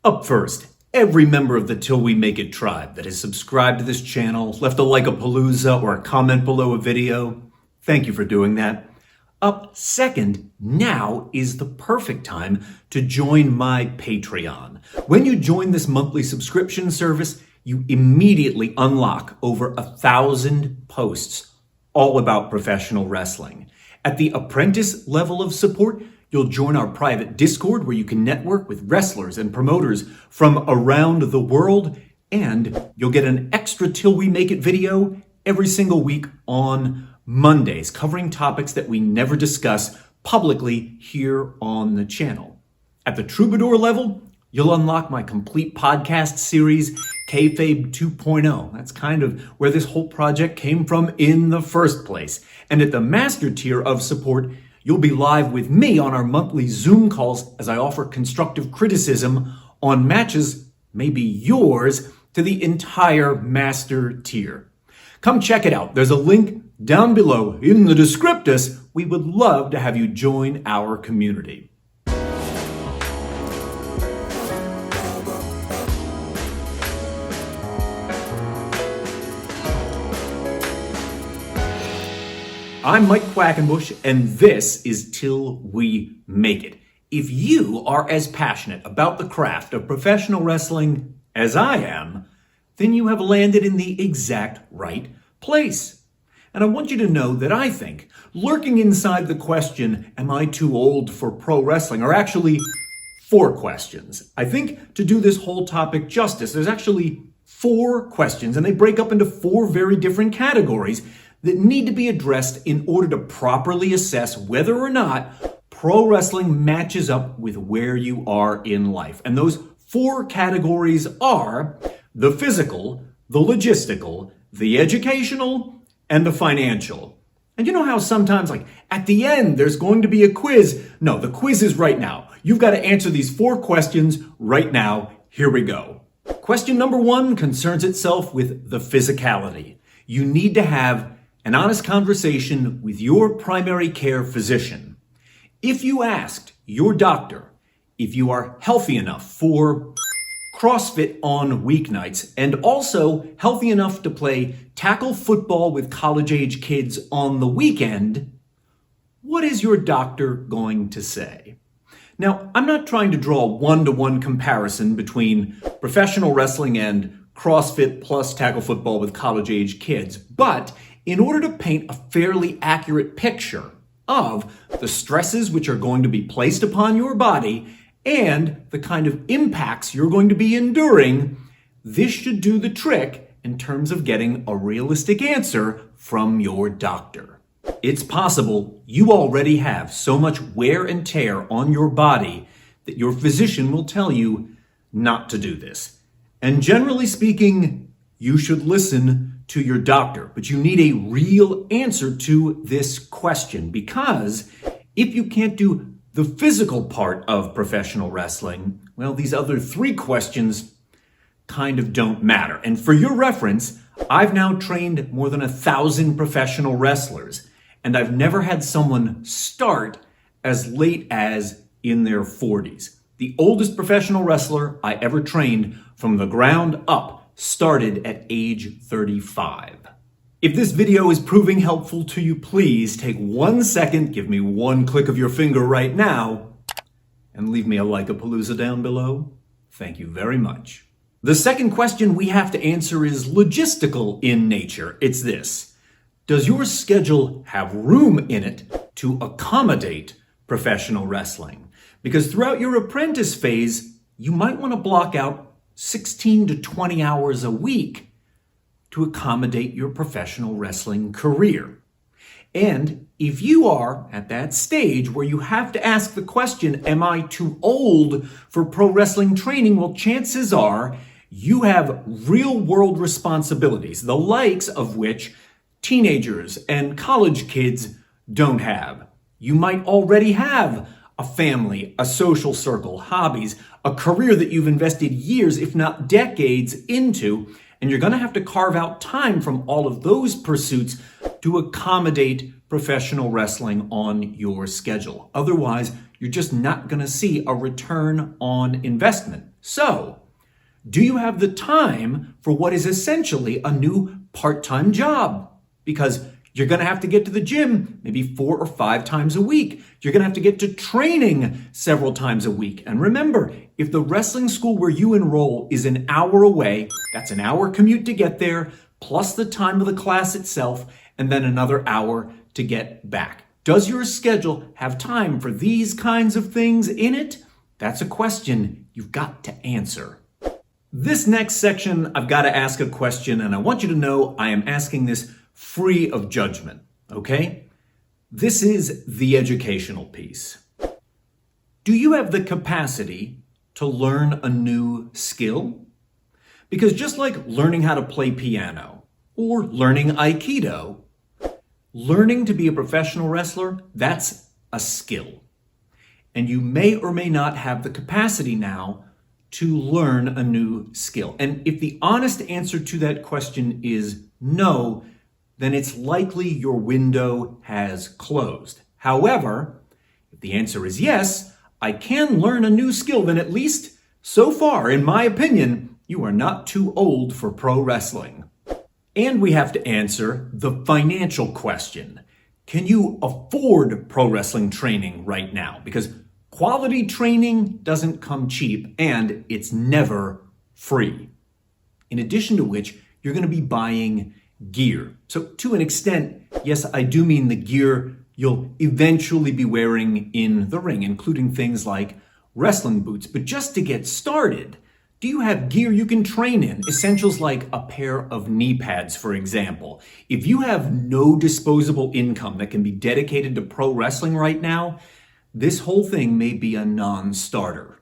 Up first, every member of the Till We Make It tribe that has subscribed to this channel, left a like-a-palooza or a comment below a video, thank you for doing that. Up second, now is the perfect time to join my Patreon. When you join this monthly subscription service, you immediately unlock over 1,000 posts all about professional wrestling. At the apprentice level of support, you'll join our private Discord where you can network with wrestlers and promoters from around the world, and you'll get an extra Till We Make It video every single week on Mondays, covering topics that we never discuss publicly here on the channel. At the Troubadour level, you'll unlock my complete podcast series, Kayfabe 2.0. That's kind of where this whole project came from in the first place. And at the Master tier of support, you'll be live with me on our monthly Zoom calls as I offer constructive criticism on matches, maybe yours, to the entire Master tier. Come check it out. There's a link down below in the descriptus. We would love to have you join our community. I'm Mike Quackenbush, and this is Till We Make It. If you are as passionate about the craft of professional wrestling as I am, then you have landed in the exact right place. And I want you to know that I think lurking inside the question, am I too old for pro wrestling, are actually 4 questions. I think to do this whole topic justice, there's actually 4 questions, and they break up into 4 very different categories that need to be addressed in order to properly assess whether or not pro wrestling matches up with where you are in life. And those 4 categories are the physical, the logistical, the educational, and the financial. And you know how sometimes, like, at the end, there's going to be a quiz? No, the quiz is right now. You've got to answer these 4 questions right now. Here we go. Question number 1 concerns itself with the physicality. You need to have an honest conversation with your primary care physician. If you asked your doctor if you are healthy enough for CrossFit on weeknights and also healthy enough to play tackle football with college-age kids on the weekend, what is your doctor going to say? Now, I'm not trying to draw a one-to-one comparison between professional wrestling and CrossFit plus tackle football with college-age kids, but in order to paint a fairly accurate picture of the stresses which are going to be placed upon your body and the kind of impacts you're going to be enduring, this should do the trick in terms of getting a realistic answer from your doctor. It's possible you already have so much wear and tear on your body that your physician will tell you not to do this. And generally speaking, you should listen to your doctor, but you need a real answer to this question, because if you can't do the physical part of professional wrestling, well, these other 3 questions kind of don't matter. And for your reference, I've now trained more than 1,000 professional wrestlers, and I've never had someone start as late as in their 40s. The oldest professional wrestler I ever trained from the ground up started at age 35. If this video is proving helpful to you, please take 1 second, give me 1 click of your finger right now, and leave me a like-a-palooza down below. Thank you very much. The second question we have to answer is logistical in nature. It's this: does your schedule have room in it to accommodate professional wrestling? Because throughout your apprentice phase, you might want to block out 16 to 20 hours a week to accommodate your professional wrestling career. And if you are at that stage where you have to ask the question, am I too old for pro wrestling training? Well, chances are you have real-world responsibilities, the likes of which teenagers and college kids don't have. You might already have a family, a social circle, hobbies, a career that you've invested years, if not decades, into, and you're going to have to carve out time from all of those pursuits to accommodate professional wrestling on your schedule. Otherwise, you're just not going to see a return on investment. So, do you have the time for what is essentially a new part-time job? Because you're going to have to get to the gym maybe 4 or 5 times a week. You're going to have to get to training several times a week. And remember, if the wrestling school where you enroll is an hour away, that's an hour commute to get there, plus the time of the class itself, and then another hour to get back. Does your schedule have time for these kinds of things in it? That's a question you've got to answer. This next section, I've got to ask a question, and I want you to know I am asking this free of judgment, okay? This is the educational piece. Do you have the capacity to learn a new skill? Because just like learning how to play piano or learning Aikido, learning to be a professional wrestler, that's a skill. And you may or may not have the capacity now to learn a new skill. And if the honest answer to that question is no, then it's likely your window has closed. However, if the answer is yes, I can learn a new skill, then at least so far, in my opinion, you are not too old for pro wrestling. And we have to answer the financial question. Can you afford pro wrestling training right now? Because quality training doesn't come cheap, and it's never free. In addition to which, you're going to be buying gear. So to an extent, yes, I do mean the gear you'll eventually be wearing in the ring, including things like wrestling boots. But just to get started, do you have gear you can train in? Essentials like a pair of knee pads, for example. If you have no disposable income that can be dedicated to pro wrestling right now, this whole thing may be a non-starter.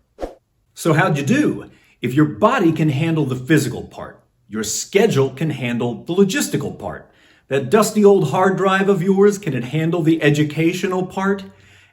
So how'd you do? If your body can handle the physical part, your schedule can handle the logistical part. That dusty old hard drive of yours, can it handle the educational part?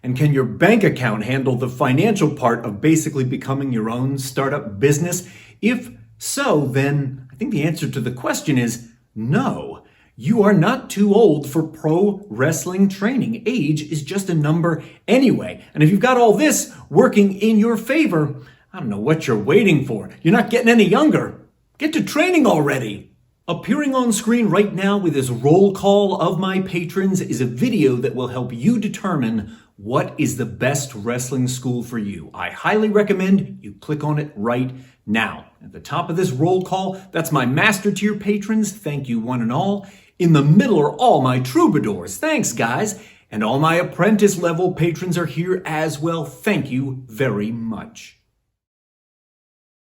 And can your bank account handle the financial part of basically becoming your own startup business? If so, then I think the answer to the question is no. You are not too old for pro wrestling training. Age is just a number anyway. And if you've got all this working in your favor, I don't know what you're waiting for. You're not getting any younger. Get to training already. Appearing on screen right now with this roll call of my patrons is a video that will help you determine what is the best wrestling school for you. I highly recommend you click on it right now. At the top of this roll call, that's my master tier patrons. Thank you one and all. In the middle are all my troubadours. Thanks, guys. And all my apprentice level patrons are here as well. Thank you very much.